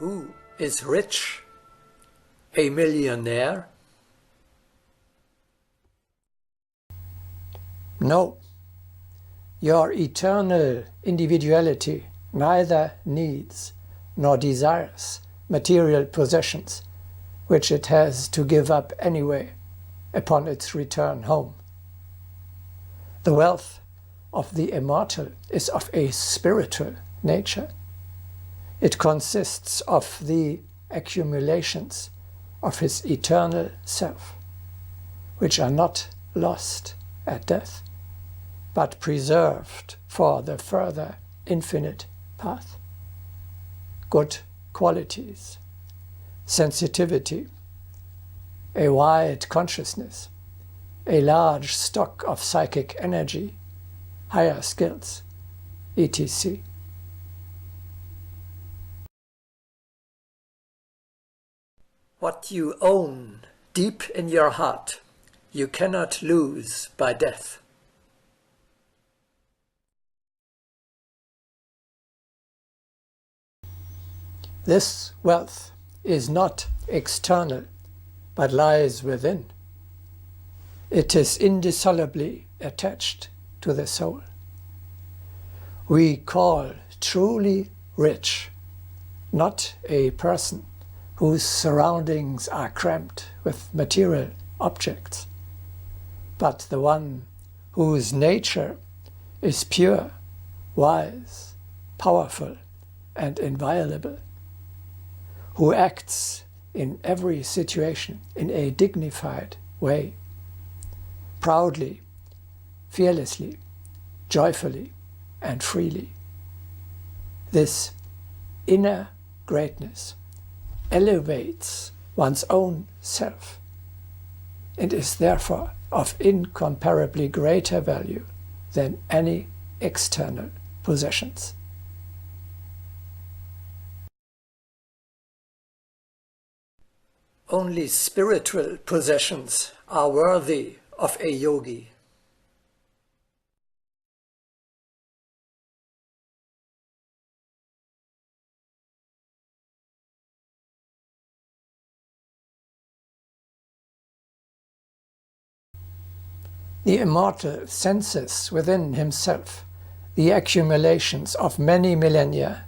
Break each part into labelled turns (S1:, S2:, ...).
S1: Who is rich? A millionaire?
S2: No. Your eternal individuality neither needs nor desires material possessions, which it has to give up anyway upon its return home. The wealth of the immortal is of a spiritual nature. It consists of the accumulations of his eternal self, which are not lost at death, but preserved for the further infinite path. Good qualities, sensitivity, a wide consciousness, a large stock of psychic energy, higher skills, etc.
S1: What you own deep in your heart, you cannot lose by death.
S2: This wealth is not external, but lies within. It is indissolubly attached to the soul. We call truly rich not a person whose surroundings are cramped with material objects, but the one whose nature is pure, wise, powerful, and inviolable, who acts in every situation in a dignified way, proudly, fearlessly, joyfully, and freely. This inner greatness elevates one's own self and is therefore of incomparably greater value than any external possessions.
S1: Only spiritual possessions are worthy of a yogi.
S2: The immortal senses within himself the accumulations of many millennia.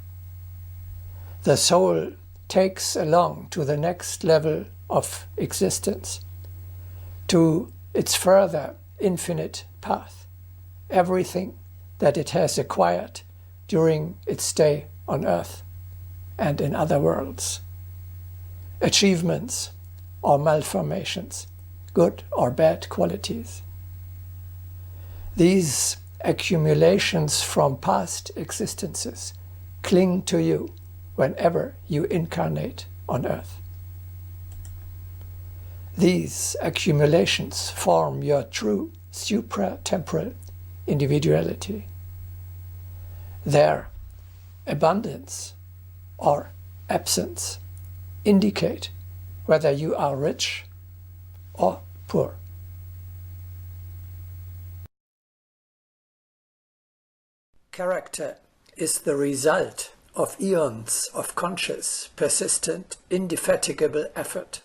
S2: The soul takes along to the next level of existence, to its further infinite path, everything that it has acquired during its stay on earth and in other worlds. Achievements or malformations, good or bad qualities. These accumulations from past existences cling to you whenever you incarnate on earth. These accumulations form your true supra-temporal individuality. Their abundance or absence indicate whether you are rich or poor.
S1: Character is the result of eons of conscious, persistent, indefatigable effort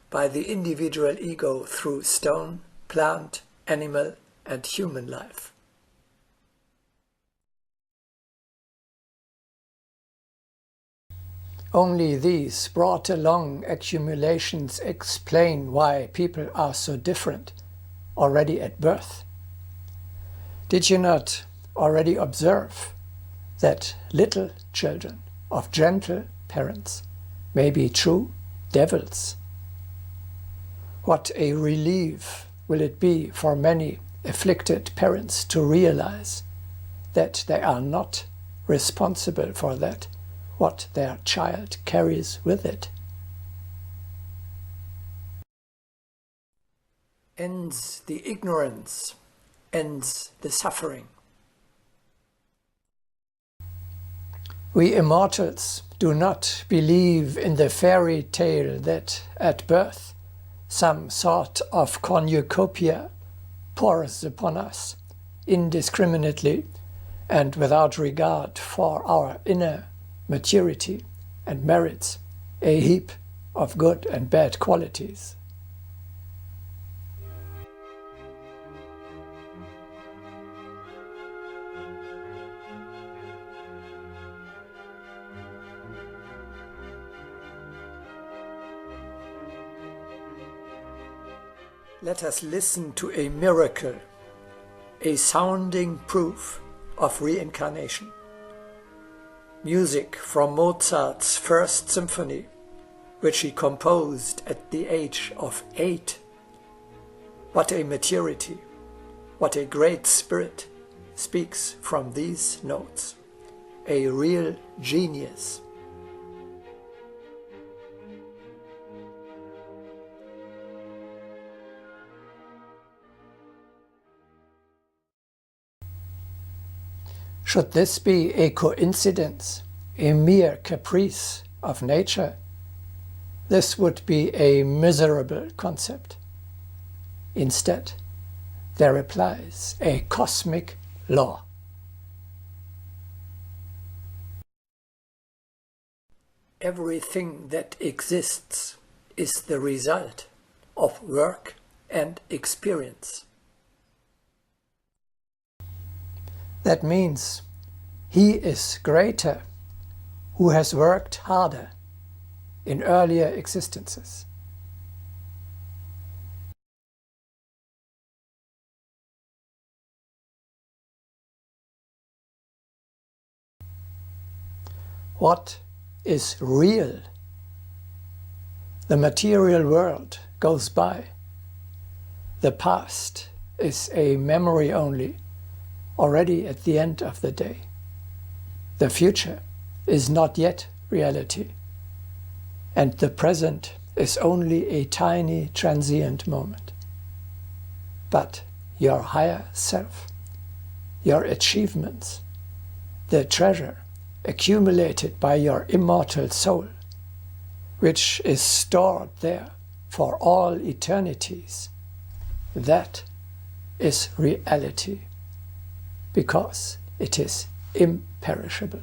S1: by the individual ego through stone, plant, animal, and human life.
S2: Only these brought along accumulations explain why people are so different already at birth. Did you not already observe that little children of gentle parents may be true devils? What a relief will it be for many afflicted parents to realize that they are not responsible for that what their child carries with it.
S1: Ends the ignorance, ends the suffering.
S2: We immortals do not believe in the fairy tale that at birth some sort of cornucopia pours upon us indiscriminately and without regard for our inner maturity and merits, a heap of good and bad qualities.
S1: Let us listen to a miracle, a sounding proof of reincarnation. Music from Mozart's First Symphony, which he composed at the age of 8. What a maturity, what a great spirit speaks from these notes. A real genius.
S2: Should this be a coincidence, a mere caprice of nature? This would be a miserable concept. Instead, there applies a cosmic law.
S1: Everything that exists is the result of work and experience.
S2: That means he is greater who has worked harder in earlier existences. What is real? The material world goes by. The past is a memory only, already at the end of the day. The future is not yet reality, and the present is only a tiny transient moment. But your higher self, your achievements, the treasure accumulated by your immortal soul, which is stored there for all eternities, that is reality, because it is imperishable.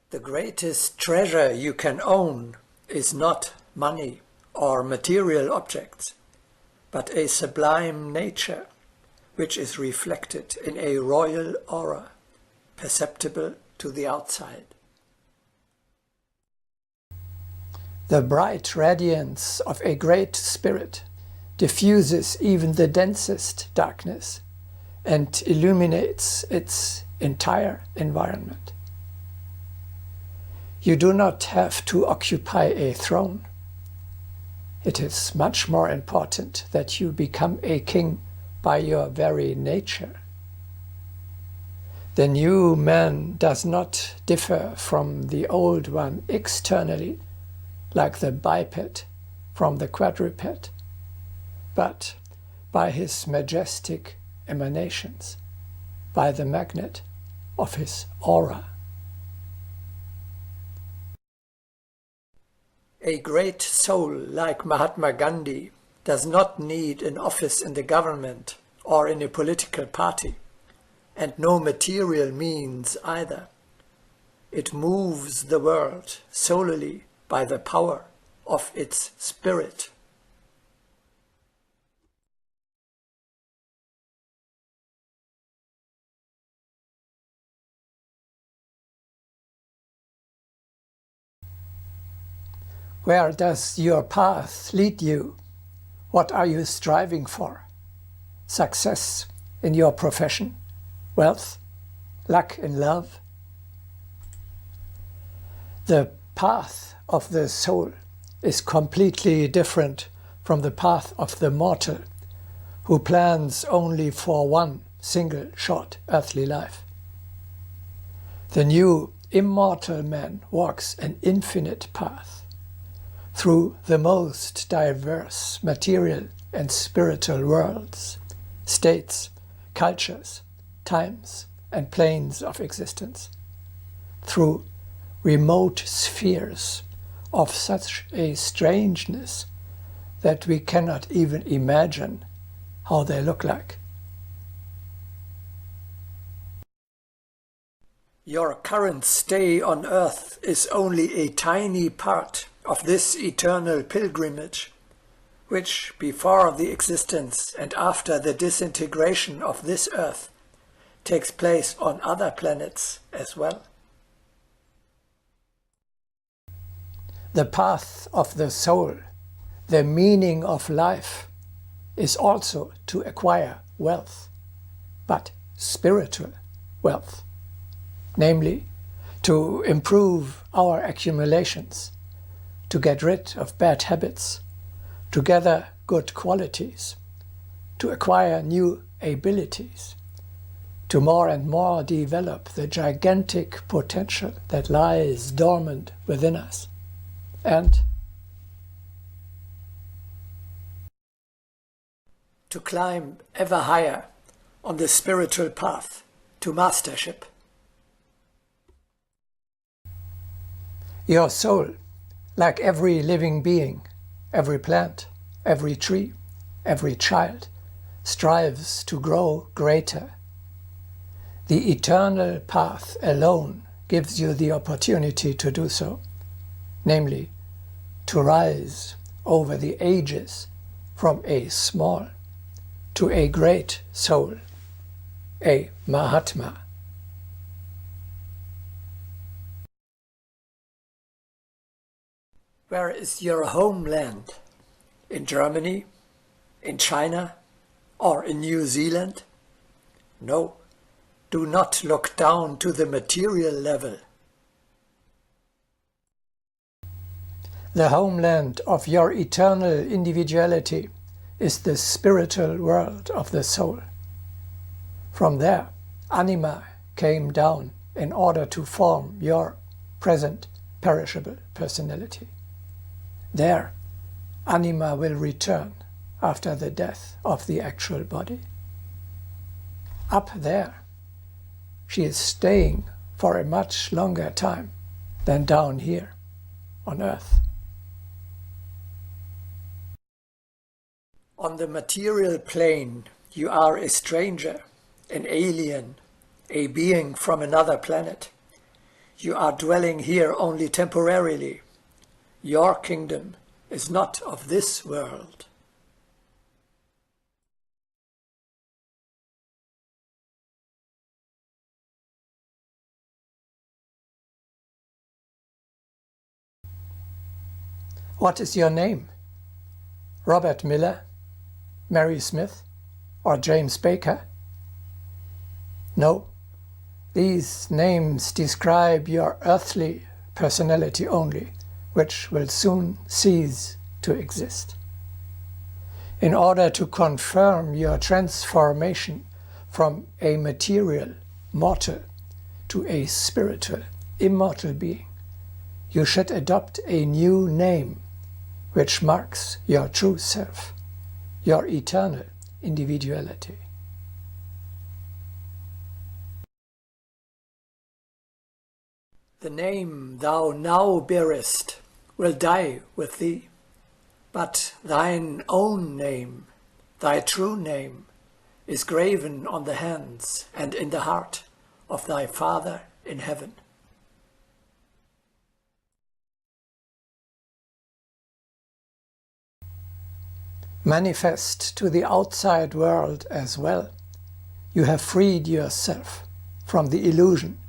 S1: The greatest treasure you can own is not money or material objects, but a sublime nature, which is reflected in a royal aura, perceptible to the outside.
S2: The bright radiance of a great spirit diffuses even the densest darkness and illuminates its entire environment. You do not have to occupy a throne. It is much more important that you become a king by your very nature. The new man does not differ from the old one externally, like the biped from the quadruped, but by his majestic emanations, by the magnet of his aura.
S1: A great soul like Mahatma Gandhi does not need an office in the government or in a political party, and no material means either. It moves the world solely by the power of its spirit.
S2: Where does your path lead you? What are you striving for? Success in your profession? Wealth? Luck in love? The path of the soul is completely different from the path of the mortal, who plans only for one single short earthly life. The new immortal man walks an infinite path through the most diverse material and spiritual worlds, states, cultures, times, and planes of existence, through remote spheres of such a strangeness that we cannot even imagine how they look like.
S1: Your current stay on earth is only a tiny part of this eternal pilgrimage, which, before the existence and after the disintegration of this earth, takes place on other planets as well.
S2: The path of the soul, the meaning of life, is also to acquire wealth, but spiritual wealth, namely, to improve our accumulations, to get rid of bad habits, to gather good qualities, to acquire new abilities, to more and more develop the gigantic potential that lies dormant within us, and
S1: to climb ever higher on the spiritual path to mastership.
S2: Your soul, like every living being, every plant, every tree, every child, strives to grow greater. The eternal path alone gives you the opportunity to do so, namely, to rise over the ages from a small to a great soul, a Mahatma.
S1: Where is your homeland? In Germany? In China? Or in New Zealand? No, do not look down to the material level.
S2: The homeland of your eternal individuality is the spiritual world of the soul. From there, anima came down in order to form your present perishable personality. There, anima will return after the death of the actual body. Up there, she is staying for a much longer time than down here on earth.
S1: On the material plane, you are a stranger, an alien, a being from another planet. You are dwelling here only temporarily. Your kingdom is not of this world.
S2: What is your name? Robert Miller, Mary Smith, or James Baker? No, these names describe your earthly personality only, which will soon cease to exist. In order to confirm your transformation from a material, mortal, to a spiritual, immortal being, you should adopt a new name, which marks your true self, your eternal individuality.
S1: The name thou now bearest will die with thee, but thine own name, thy true name, is graven on the hands and in the heart of thy Father in heaven.
S2: Manifest to the outside world as well. You have freed yourself from the illusion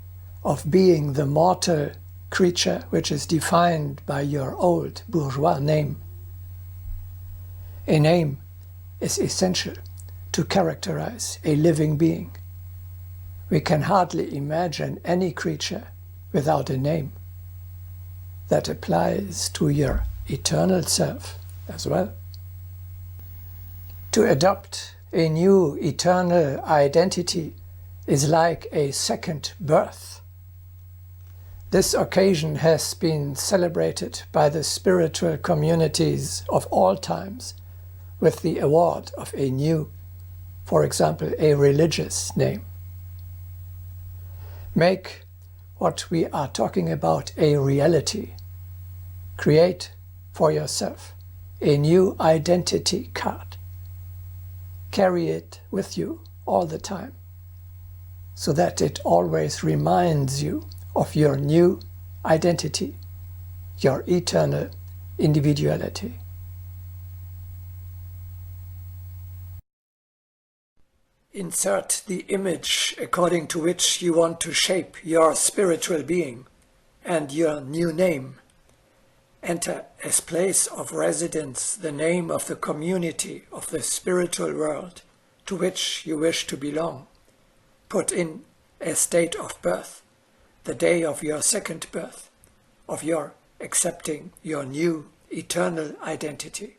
S2: of being the mortal creature which is defined by your old bourgeois name. A name is essential to characterize a living being. We can hardly imagine any creature without a name. That applies to your eternal self as well. To adopt a new eternal identity is like a second birth. This occasion has been celebrated by the spiritual communities of all times with the award of a new, for example, a religious name. Make what we are talking about a reality. Create for yourself a new identity card. Carry it with you all the time, so that it always reminds you of your new identity, your eternal individuality. Insert the image according to which you want to shape your spiritual being and your new name. Enter as place of residence the name of the community of the spiritual world to which you wish to belong. Put in as date of birth, the day of your second birth, of your accepting your new eternal identity.